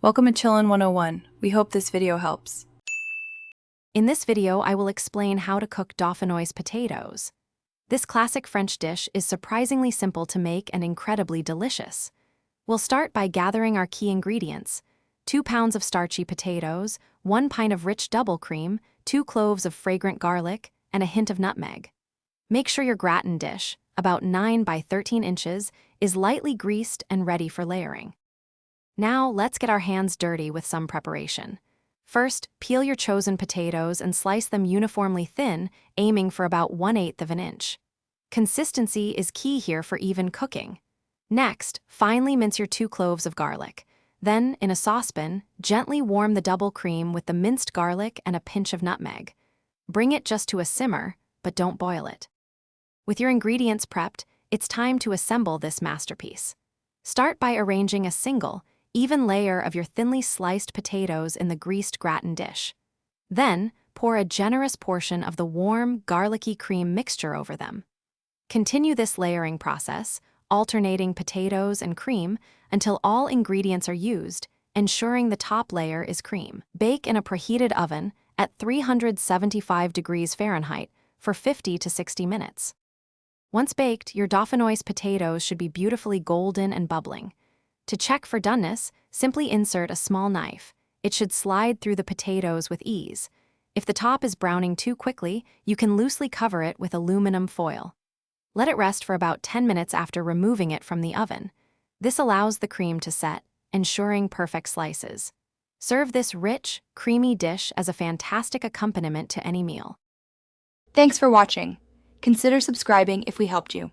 Welcome to Chillin' 101. We hope this video helps. In this video, I will explain how to cook Dauphinoise potatoes. This classic French dish is surprisingly simple to make and incredibly delicious. We'll start by gathering our key ingredients: 2 pounds of starchy potatoes, 1 pint of rich double cream, 2 cloves of fragrant garlic, and a hint of nutmeg. Make sure your gratin dish, about 9 by 13 inches, is lightly greased and ready for layering. Now, let's get our hands dirty with some preparation. First, peel your chosen potatoes and slice them uniformly thin, aiming for about 1/8 of an inch. Consistency is key here for even cooking. Next, finely mince your 2 cloves of garlic. Then, in a saucepan, gently warm the double cream with the minced garlic and a pinch of nutmeg. Bring it just to a simmer, but don't boil it. With your ingredients prepped, it's time to assemble this masterpiece. Start by arranging a single, even layer of your thinly sliced potatoes in the greased gratin dish. Then, pour a generous portion of the warm, garlicky cream mixture over them. Continue this layering process, alternating potatoes and cream until all ingredients are used, ensuring the top layer is cream. Bake in a preheated oven at 375 degrees Fahrenheit for 50 to 60 minutes. Once baked, your Dauphinoise potatoes should be beautifully golden and bubbling. To check for doneness, simply insert a small knife. It should slide through the potatoes with ease. If the top is browning too quickly, you can loosely cover it with aluminum foil. Let it rest for about 10 minutes after removing it from the oven. This allows the cream to set, ensuring perfect slices. Serve this rich, creamy dish as a fantastic accompaniment to any meal. Thanks for watching. Consider subscribing if we helped you.